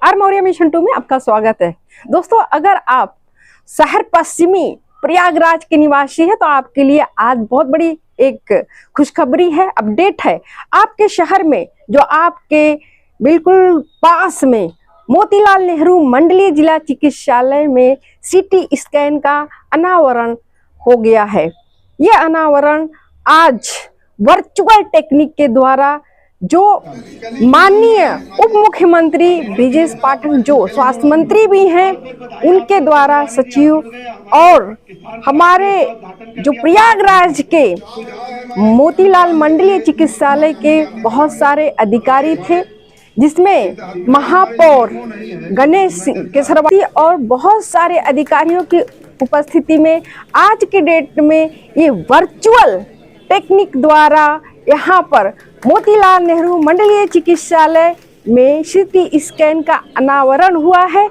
Are Maurya mission 2 में आपका स्वागत है। दोस्तों, अगर आप शहर पश्चिमी प्रयागराज के निवासी हैं तो आपके लिए आज बहुत बड़ी एक खुशखबरी है, अपडेट है। आपके शहर में जो आपके बिल्कुल पास में मोतीलाल नेहरू मंडलीय जिला चिकित्सालय में सीटी स्कैन का अनावरण हो गया है। यह अनावरण आज वर्चुअल टेक्निक के द्वारा जो माननीय उप मुख्यमंत्री ब्रजेश पाठक जो स्वास्थ्य मंत्री भी हैं उनके द्वारा सचिव और हमारे जो प्रयागराज के मोतीलाल मंडलीय चिकित्सालय के बहुत सारे अधिकारी थे, जिसमें महापौर गणेश केसरवाती और बहुत सारे अधिकारियों की उपस्थिति में आज के डेट में ये वर्चुअल टेक्निक द्वारा यहाँ पर मोतीलाल नेहरू मंडलीय चिकित्सालय में सीटी स्कैन का अनावरण हुआ है।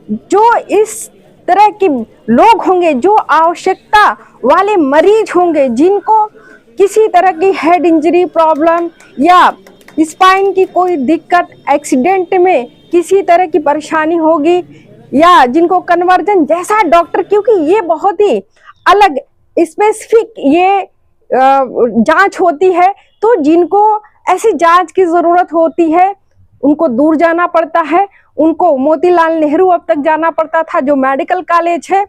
जो इस तरह के लोग होंगे, जो आवश्यकता वाले मरीज होंगे, जिनको किसी तरह की हेड इंजरी प्रॉब्लम या स्पाइन की कोई दिक्कत, एक्सीडेंट में किसी तरह की परेशानी होगी या जिनको कन्वर्जन जैसा डॉक्टर, क्योंकि ये बहुत ही अलग स्पेसिफिक ये जांच होती है, तो जिनको ऐसी जांच की जरूरत होती है उनको दूर जाना पड़ता है। उनको मोतीलाल नेहरू अब तक जाना पड़ता था जो मेडिकल कॉलेज है,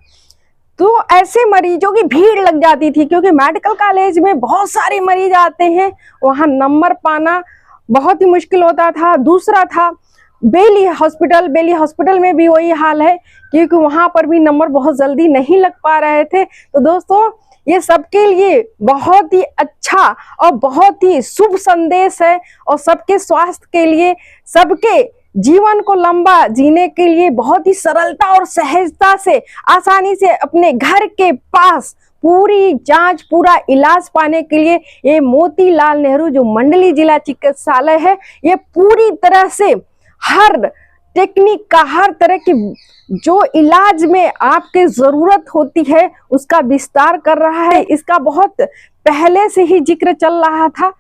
तो ऐसे मरीजों की भीड़ लग जाती थी क्योंकि मेडिकल कॉलेज में बहुत सारे मरीज आते हैं, वहां नंबर पाना बहुत ही मुश्किल होता था। दूसरा था बेली हॉस्पिटल में भी वही हाल है क्योंकि वहां पर भी नंबर बहुत जल्दी नहीं लग पा रहे थे। तो दोस्तों, ये सबके लिए बहुत ही अच्छा और बहुत ही शुभ संदेश है और सबके स्वास्थ्य के लिए, सबके जीवन को लंबा जीने के लिए बहुत ही सरलता और सहजता से आसानी से अपने घर के पास पूरी जांच, पूरा इलाज पाने के लिए ये मोतीलाल नेहरू जो मंडलीय जिला चिकित्सालय है, ये पूरी तरह से हर टेक्निक का, हर तरह की जो इलाज में आपके जरूरत होती है उसका विस्तार कर रहा है। इसका बहुत पहले से ही जिक्र चल रहा था,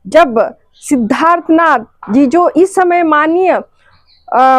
जब सिद्धार्थनाथ जी जो इस समय माननीय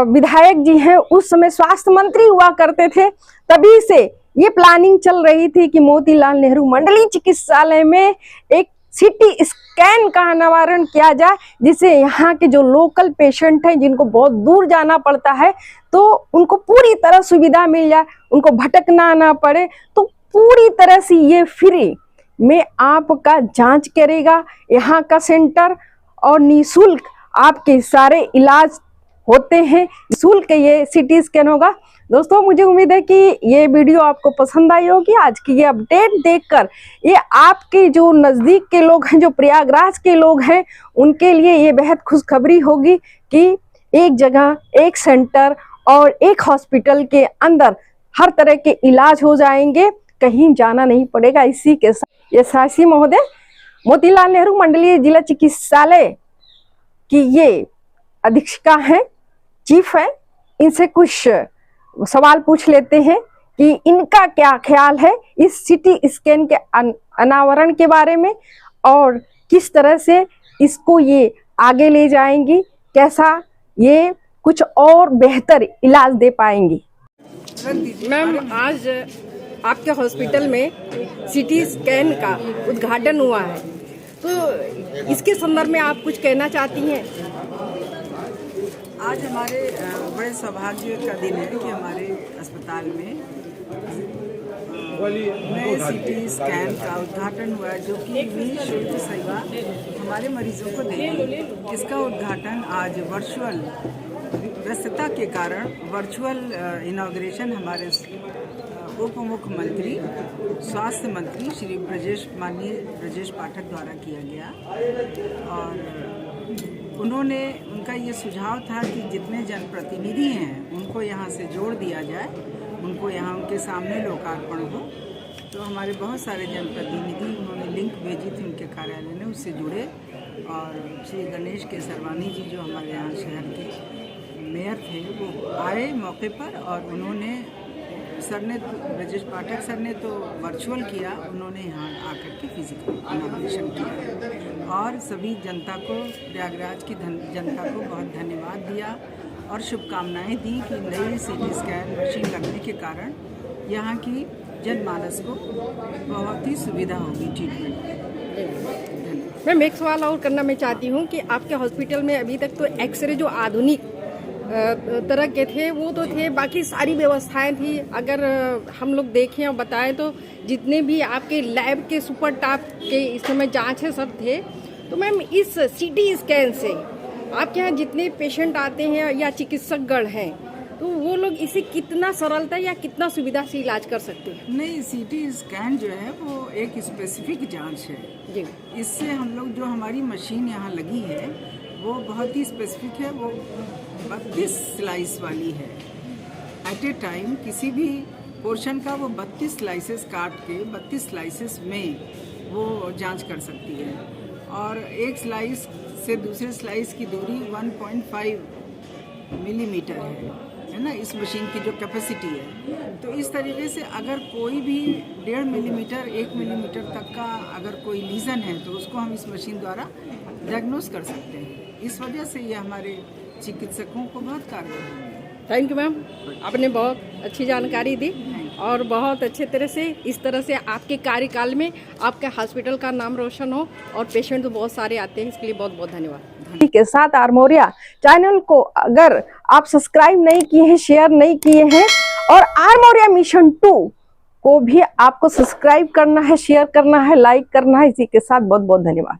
विधायक जी हैं, उस समय स्वास्थ्य मंत्री हुआ करते थे, तभी से ये प्लानिंग चल रही थी कि मोतीलाल नेहरू मंडलीय चिकित्सालय में एक सीटी स्कैन का अनावरण किया जाए, जिससे यहाँ के जो लोकल पेशेंट हैं जिनको बहुत दूर जाना पड़ता है तो उनको पूरी तरह सुविधा मिल जाए, उनको भटकना ना पड़े। तो पूरी तरह से ये फ्री में आपका जांच करेगा यहाँ का सेंटर और निःशुल्क आपके सारे इलाज होते हैं, निःशुल्क ये सीटी स्कैन होगा। दोस्तों, मुझे उम्मीद है कि ये वीडियो आपको पसंद आई होगी। आज की ये अपडेट देखकर ये आपके जो नज़दीक के लोग हैं, जो प्रयागराज के लोग हैं, उनके लिए ये बेहद खुशखबरी होगी कि एक जगह, एक सेंटर और एक हॉस्पिटल के अंदर हर तरह के इलाज हो जाएंगे, कहीं जाना नहीं पड़ेगा। इसी के साथ ये सासी महोदय मोतीलाल नेहरू मंडलीय जिला चिकित्सालय की ये अधीक्षिका हैं, चीफ है, इनसे कुछ सवाल पूछ लेते हैं कि इनका क्या ख्याल है इस सीटी स्कैन के अनावरण के बारे में और किस तरह से इसको ये आगे ले जाएंगी, कैसा ये कुछ और बेहतर इलाज दे पाएंगी। मैम, आज आपके हॉस्पिटल में सीटी स्कैन का उद्घाटन हुआ है, तो इसके संदर्भ में आप कुछ कहना चाहती हैं? आज हमारे बड़े सौभाग्य का दिन है कि हमारे अस्पताल में नए सीटी स्कैन का उद्घाटन हुआ है, जो कि निःशुल्क सेवा हमारे मरीजों को देगी। इसका उद्घाटन आज वर्चुअल व्यस्तता के कारण वर्चुअल इनॉग्रेशन हमारे उप मुख्यमंत्री स्वास्थ्य मंत्री श्री माननीय ब्रजेश पाठक द्वारा किया गया। और उनका ये सुझाव था कि जितने जनप्रतिनिधि हैं उनको यहाँ से जोड़ दिया जाए, उनको यहाँ उनके सामने लोकार्पण हो। तो हमारे बहुत सारे जनप्रतिनिधि, उन्होंने लिंक भेजी थी उनके कार्यालय ने, उससे जुड़े। और श्री गणेश केसरवानी जी जो हमारे यहाँ शहर के मेयर थे, वो आए मौके पर और उन्होंने सर ने, ब्रजेश पाठक सर ने तो वर्चुअल किया, उन्होंने यहाँ आकर के फिजिकल इनॉग्रेशन किया और सभी जनता को, प्रयागराज की जनता को बहुत धन्यवाद दिया। और शुभकामनाएं दी कि नई CT स्कैन मशीन लगने के कारण यहाँ की जनमानस को बहुत ही सुविधा होगी ट्रीटमेंट में। मैम एक सवाल और करना मैं चाहती हूँ कि आपके हॉस्पिटल में अभी तक तो एक्सरे जो आधुनिक तरह के थे वो तो थे, बाकी सारी व्यवस्थाएं थी। अगर हम लोग देखें और बताएं तो जितने भी आपके लैब के सुपर टॉप के इस समय जाँच है सब थे। तो मैम इस CT स्कैन से आपके यहाँ जितने पेशेंट आते हैं या चिकित्सकगण हैं तो वो लोग इसे कितना सरलता या कितना सुविधा से इलाज कर सकते हैं? नहीं, CT स्कैन जो है वो एक स्पेसिफिक जांच है जी। इससे हम लोग जो हमारी मशीन यहाँ लगी है वो बहुत ही स्पेसिफिक है। वो 32 स्लाइस वाली है। एट ए टाइम किसी भी पोर्शन का वो 32 स्लाइसेस काट के 32 स्लाइसेस में वो जांच कर सकती है। और एक स्लाइस से दूसरे स्लाइस की दूरी 1.5 मिलीमीटर है ना, इस मशीन की जो कैपेसिटी है। तो इस तरीके से अगर कोई भी 1.5 मिलीमीटर 1 मिलीमीटर तक का अगर कोई लीजन है तो उसको हम इस मशीन द्वारा डायग्नोस कर सकते हैं। इस वजह से ये हमारे चिकित्सकों को बहुत कारगर है। थैंक यू मैम, आपने बहुत अच्छी जानकारी दी और बहुत अच्छे तरह से इस तरह से आपके कार्यकाल में आपके हॉस्पिटल का नाम रोशन हो और पेशेंट तो बहुत सारे आते हैं, इसके लिए बहुत बहुत धन्यवाद। के साथ आरमोरिया चैनल को अगर आप सब्सक्राइब नहीं किए हैं, शेयर नहीं किए हैं और आरमोरिया मिशन 2 को भी आपको सब्सक्राइब करना है, शेयर करना है, लाइक करना है। इसी के साथ बहुत बहुत धन्यवाद।